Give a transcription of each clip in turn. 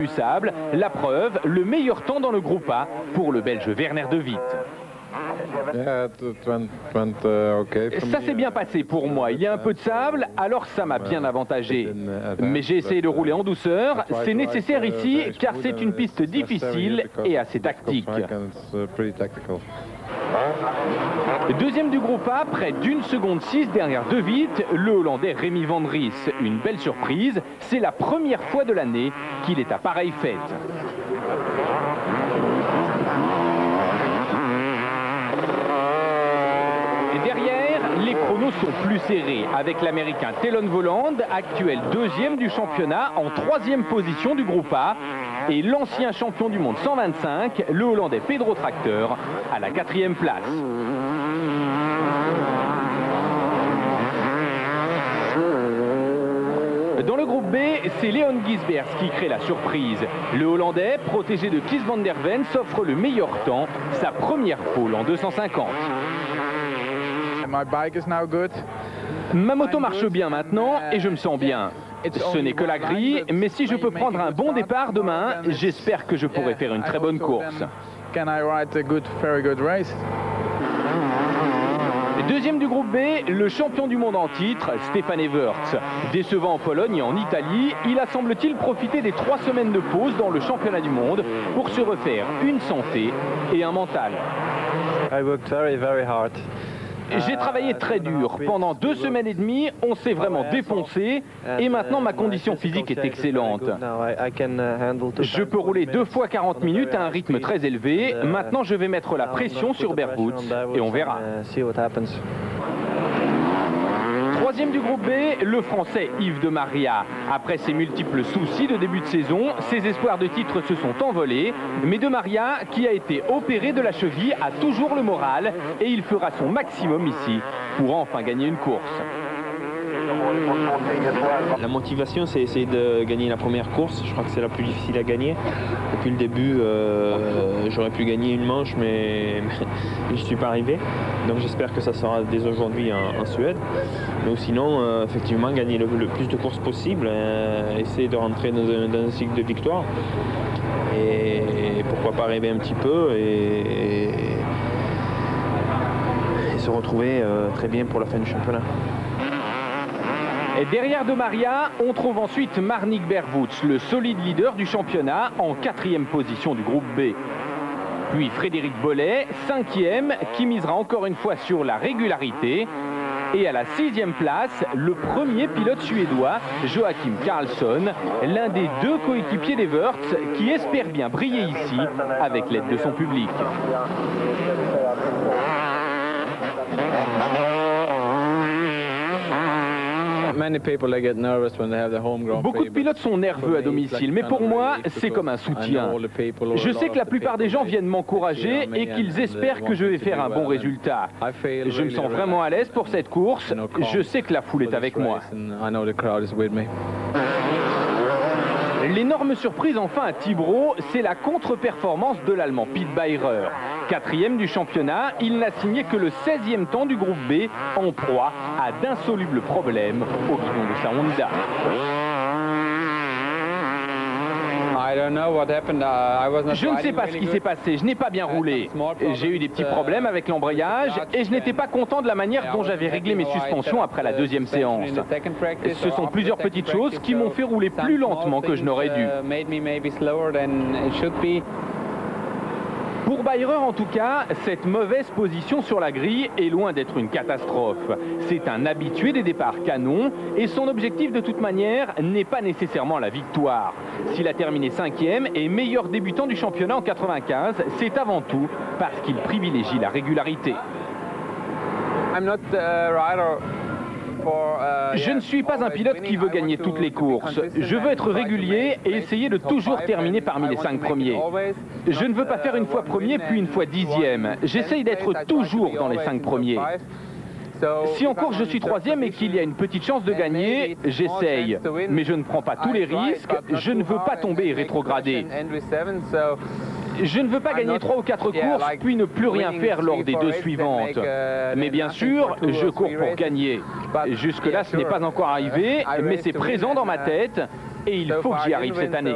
du sable. La preuve, le meilleur temps dans le groupe A pour le Belge Werner de Witt. Ça s'est bien passé pour moi. Il y a un peu de sable, alors ça m'a bien avantagé. Mais j'ai essayé de rouler en douceur. C'est nécessaire ici, car c'est une piste difficile et assez tactique. Deuxième du groupe A, près d'1 seconde 6 derrière De Witt, le Hollandais Remy van Ries. Une belle surprise, c'est la première fois de l'année qu'il est à pareille fête. Derrière, les chronos sont plus serrés, avec l'Américain Telon Volland, actuel deuxième du championnat, en troisième position du groupe A, et l'ancien champion du monde 125, le Hollandais Pedro Tracteur, à la 4e place. Dans le groupe B, c'est Leon Gisbers qui crée la surprise. Le Hollandais, protégé de Kies van der Ven, s'offre le meilleur temps, sa première pole en 250. Ma moto marche bien maintenant et je me sens bien. Ce n'est que la grille, mais si je peux prendre un bon départ demain, j'espère que je pourrai faire une très bonne course. Deuxième du groupe B, le champion du monde en titre, Stefan Everts. Décevant en Pologne et en Italie, il a semble-t-il profité des 3 semaines de pause dans le championnat du monde pour se refaire une santé et un mental. J'ai travaillé très dur. Pendant 2 semaines et demie, on s'est vraiment défoncé et maintenant ma condition physique est excellente. Je peux rouler 2 fois 40 minutes à un rythme très élevé. Maintenant, je vais mettre la pression sur Bare Boots et on verra. Troisième du groupe B, le Français Yves de Maria. Après ses multiples soucis de début de saison, ses espoirs de titre se sont envolés. Mais de Maria, qui a été opéré de la cheville, a toujours le moral et il fera son maximum ici pour enfin gagner une course. La motivation, c'est essayer de gagner la première course. Je crois que c'est la plus difficile à gagner. Depuis le début, j'aurais pu gagner une manche, mais je ne suis pas arrivé. Donc j'espère que ça sera dès aujourd'hui en Suède. Mais sinon, effectivement, gagner le plus de courses possible, essayer de rentrer dans un cycle de victoire. Et pourquoi pas rêver un petit peu et se retrouver très bien pour la fin du championnat. Et derrière de Maria, on trouve ensuite Marnik Bervoets, le solide leader du championnat, en 4e position du groupe B. Puis Frédéric Bollet, 5e, qui misera encore une fois sur la régularité. Et à la 6e place, le premier pilote suédois, Joachim Karlsson, l'un des 2 coéquipiers d'Everts, qui espère bien briller ici avec l'aide de son public. Beaucoup de pilotes sont nerveux à domicile, mais pour moi, c'est comme un soutien. Je sais que la plupart des gens viennent m'encourager et qu'ils espèrent que je vais faire un bon résultat. Je me sens vraiment à l'aise pour cette course. Je sais que la foule est avec moi. L'énorme surprise enfin à Tibro, c'est la contre-performance de l'Allemand Pete Beirer. 4e du championnat, il n'a signé que le 16e temps du groupe B, en proie à d'insolubles problèmes au guidon de sa Honda. Je ne sais pas ce qui s'est passé, je n'ai pas bien roulé. J'ai eu des petits problèmes avec l'embrayage et je n'étais pas content de la manière dont j'avais réglé mes suspensions après la 2e séance. Ce sont plusieurs petites choses qui m'ont fait rouler plus lentement que je n'aurais dû. Pour Beirer en tout cas, cette mauvaise position sur la grille est loin d'être une catastrophe. C'est un habitué des départs canons et son objectif de toute manière n'est pas nécessairement la victoire. S'il a terminé 5e et meilleur débutant du championnat en 95, c'est avant tout parce qu'il privilégie la régularité. Je ne suis pas un pilote qui veut gagner toutes les courses. Je veux être régulier et essayer de toujours terminer parmi les 5 premiers. Je ne veux pas faire une fois premier puis une fois 10e. J'essaye d'être toujours dans les 5 premiers. Si en course je suis 3e et qu'il y a une petite chance de gagner, j'essaye. Mais je ne prends pas tous les risques. Je ne veux pas tomber et rétrograder. Je ne veux pas gagner 3 ou 4 courses puis ne plus rien faire lors des 2 suivantes. Mais bien sûr, je cours pour gagner. Jusque-là, ce n'est pas encore arrivé, mais c'est présent dans ma tête. et il faut que j'y arrive cette année.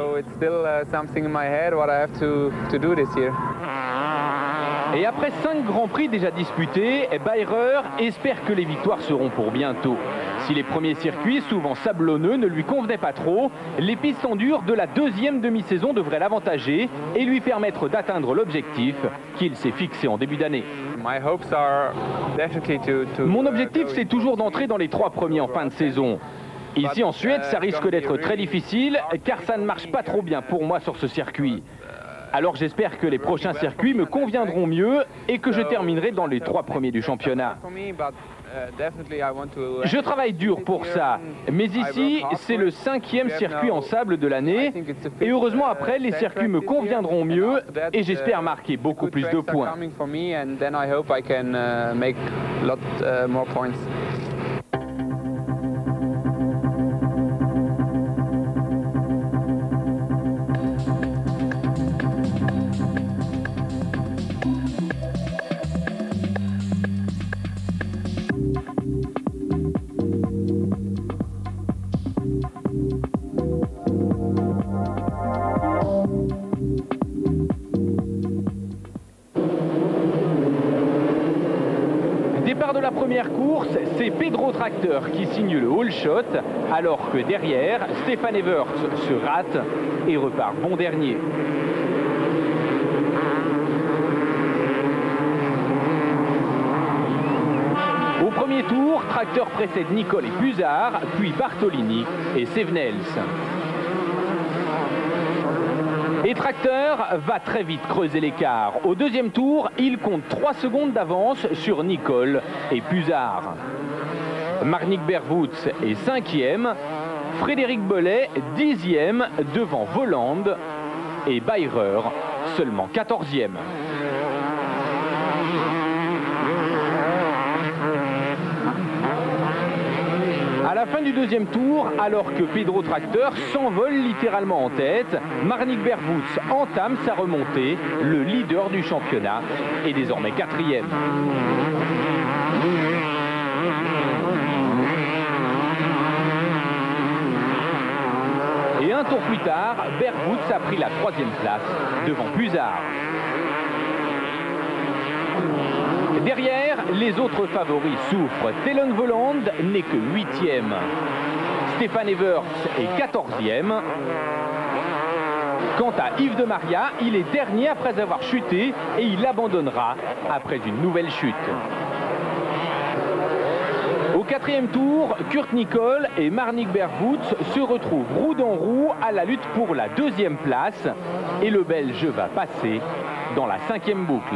Et après 5 Grands Prix déjà disputés, Bayreur espère que les victoires seront pour bientôt. Si les premiers circuits, souvent sablonneux, ne lui convenaient pas trop, les pistes en dur de la deuxième demi-saison devraient l'avantager et lui permettre d'atteindre l'objectif qu'il s'est fixé en début d'année. Mon objectif, c'est toujours d'entrer dans les 3 premiers en fin de saison. Ici en Suède, ça risque d'être très difficile car ça ne marche pas trop bien pour moi sur ce circuit. Alors j'espère que les prochains circuits me conviendront mieux et que je terminerai dans les 3 premiers du championnat. Je travaille dur pour ça, mais ici c'est le 5e circuit en sable de l'année et heureusement après les circuits me conviendront mieux et j'espère marquer beaucoup plus de points. Départ de la première course, c'est Pedro Tracteur qui signe le whole shot, alors que derrière, Stefan Everts se rate et repart bon dernier. Au premier tour, Tracteur précède Nicole et Puzard, puis Bartolini et Sevenels. Et Tracteur va très vite creuser l'écart. Au deuxième tour, il compte 3 secondes d'avance sur Nicole et Puzard. Marnik Bergwoods est 5e, Frédéric Bollet 10e devant Voland et Bayreur seulement 14e. À la fin du deuxième tour, alors que Pedro Tracteur s'envole littéralement en tête, Marnik Bergwoods entame sa remontée. Le leader du championnat est désormais 4e. Et un tour plus tard, Bergwoods a pris la 3e place devant Puzard. Derrière, les autres favoris souffrent. Tellon Voland n'est que 8e. Stefan Everts est 14e. Quant à Yves de Maria, il est dernier après avoir chuté et il abandonnera après une nouvelle chute. Au 4e tour, Kurt Nicol et Marnik Bergwoods se retrouvent roue dans roue à la lutte pour la 2e place et le Belge va passer dans la 5e boucle.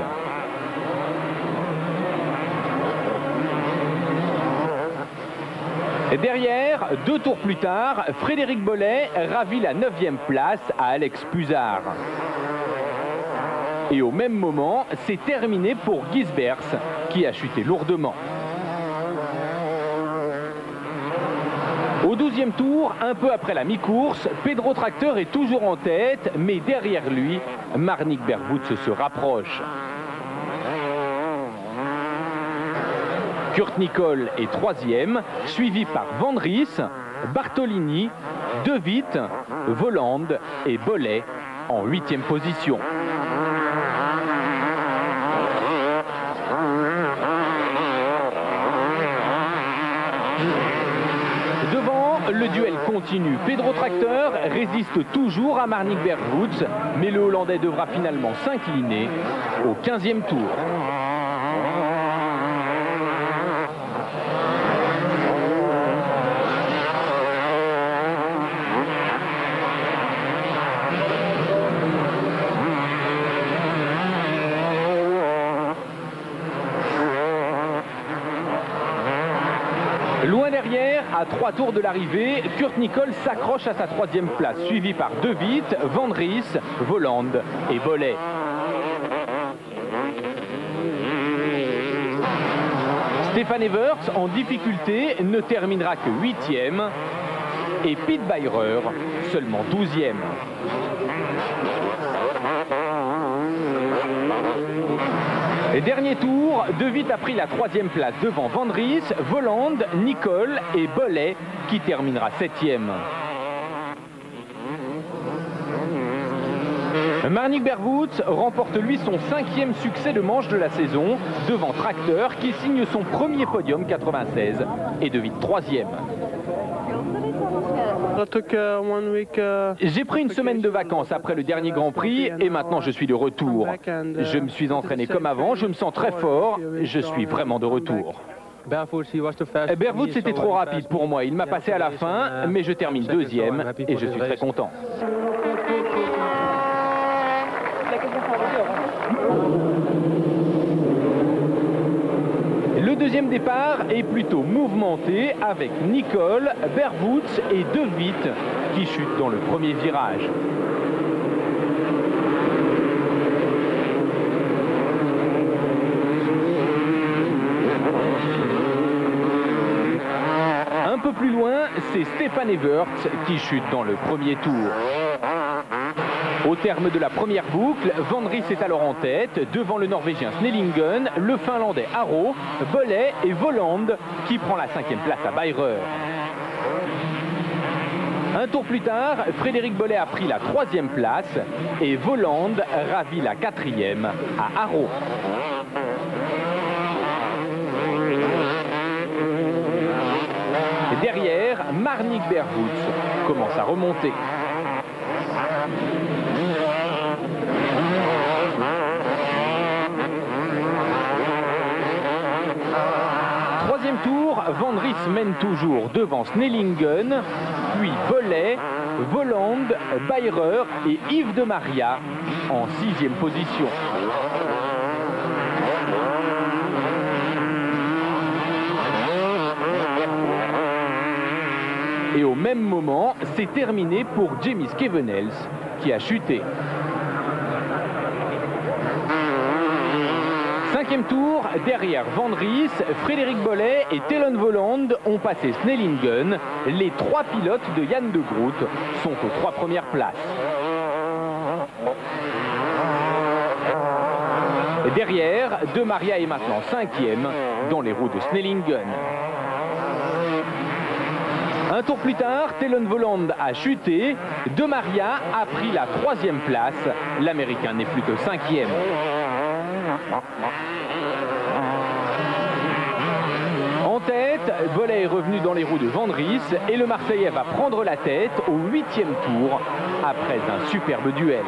Derrière, 2 tours plus tard, Frédéric Bollet ravit la 9e place à Alex Puzard. Et au même moment, c'est terminé pour Gisbers qui a chuté lourdement. Au 12e tour, un peu après la mi-course, Pedro Tracteur est toujours en tête, mais derrière lui, Marnik Bergwoods se rapproche. Kurt Nicol est 3e, suivi par Van Ries, Bartolini, De Witt, Voland et Bollet en 8e position. Devant, le duel continue. Pedro Tracteur résiste toujours à Marnik Bergwoods, mais le Hollandais devra finalement s'incliner au 15e tour. Loin derrière, à 3 tours de l'arrivée, Kurt Nicol s'accroche à sa 3e place, suivi par De Witt, Van Ries, Voland et Bollet. Stefan Everts, en difficulté, ne terminera que 8e et Pete Bayreur seulement 12e. Et dernier tour, De Witt a pris la 3e place devant Van Ries, Voland, Nicol et Bollet qui terminera 7e. Marnik Bergwoets remporte lui son 5e succès de manche de la saison devant Tracteur qui signe son premier podium 96 et De Witt 3e. J'ai pris une semaine de vacances après le dernier Grand Prix et maintenant je suis de retour. Je me suis entraîné comme avant, je me sens très fort, je suis vraiment de retour. Bergwoets était trop rapide pour moi, il m'a passé à la fin, mais je termine 2e et je suis très content. Le deuxième départ est plutôt mouvementé avec Nicol, Bergwoets et De Witt qui chutent dans le premier virage. Un peu plus loin, c'est Stefan Everts qui chute dans le premier tour. Au terme de la première boucle, Van Ries est alors en tête, devant le Norvégien Snellingen, le Finlandais Haro, Bollé et Voland, qui prend la 5e place à Bayreuth. Un tour plus tard, Frédéric Bollé a pris la 3e place et Voland ravit la 4e à Haro. Derrière, Marnik Bergwoets commence à remonter. Troisième tour, Van Ries mène toujours devant Snellingen, puis Bollé, Voland, Bayreuth et Yves de Maria en 6e position. Et au même moment, c'est terminé pour Jamie Skevenels qui a chuté. 5e tour, derrière Van Ries, Frédéric Bollé et Telan Voland ont passé Snellingen. Les 3 pilotes de Yann de Groot sont aux 3 premières places. Derrière, De Maria est maintenant 5e dans les roues de Snellingen. Un tour plus tard, Telan Voland a chuté, De Maria a pris la 3e place, l'Américain n'est plus que 5e. En tête, Bollé est revenu dans les roues de Van Ries et le Marseillais va prendre la tête au 8e tour après un superbe duel.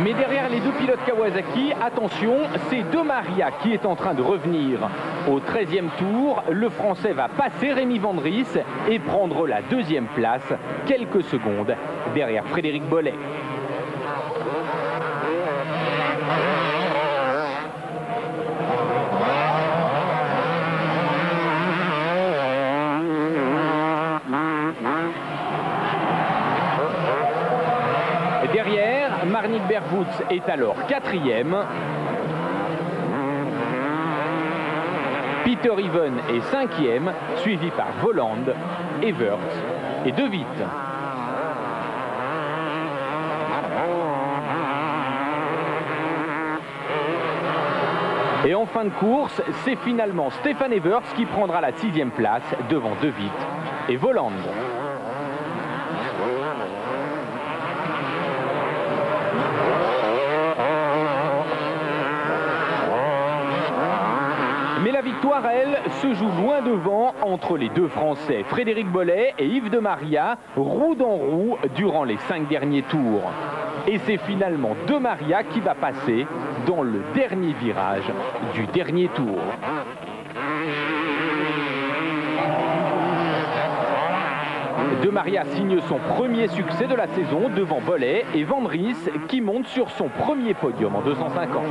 Mais derrière les 2 pilotes Kawasaki, attention, c'est De Maria qui est en train de revenir. Au 13e tour, le Français va passer Rémi Van Ries et prendre la 2e place, quelques secondes derrière Frédéric Bollé. Derrière, Marnik Bergwoets est alors 4e. Peter Even est 5e, suivi par Voland, Everts et De Witt. Et en fin de course, c'est finalement Stefan Everts qui prendra la 6e place devant De Witt et Voland. Mais la victoire, elle, se joue loin devant entre les 2 Français, Frédéric Bollé et Yves de Maria, roue dans roue durant les 5 derniers tours. Et c'est finalement De Maria qui va passer dans le dernier virage du dernier tour. De Maria signe son premier succès de la saison devant Bollé et Van Ries qui monte sur son premier podium en 250.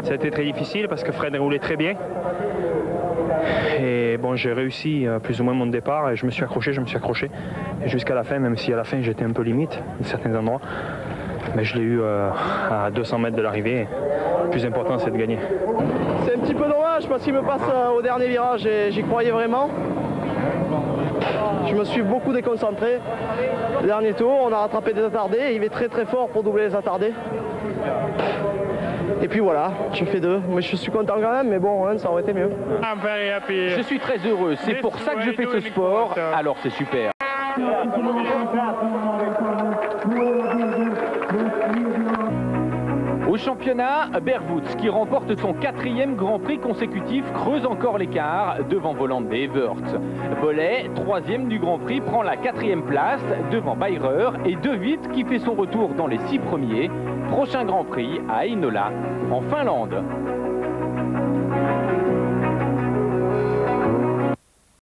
Ça a été très difficile parce que Fred roulait très bien. Et bon, j'ai réussi plus ou moins mon départ et je me suis accroché. Et jusqu'à la fin, même si à la fin j'étais un peu limite à certains endroits, mais je l'ai eu à 200 mètres de l'arrivée. Le plus important, c'est de gagner. C'est un petit peu dommage dommage parce qu'il me passe au dernier virage et j'y croyais vraiment. Je me suis beaucoup déconcentré. Le dernier tour, on a rattrapé des attardés. Il est très très fort pour doubler les attardés. Et puis voilà, je fais 2. Mais je suis content quand même, mais bon, hein, ça aurait été mieux. Je suis très heureux, c'est pour ça que je fais ce sport, alors c'est super. Au championnat, Berwoods, qui remporte son 4e Grand Prix consécutif, creuse encore l'écart devant Volante et Evert. Bolley, 3e du Grand Prix, prend la 4e place devant Bayer et De Witt qui fait son retour dans les 6 premiers. Prochain Grand Prix à Heinola, en Finlande.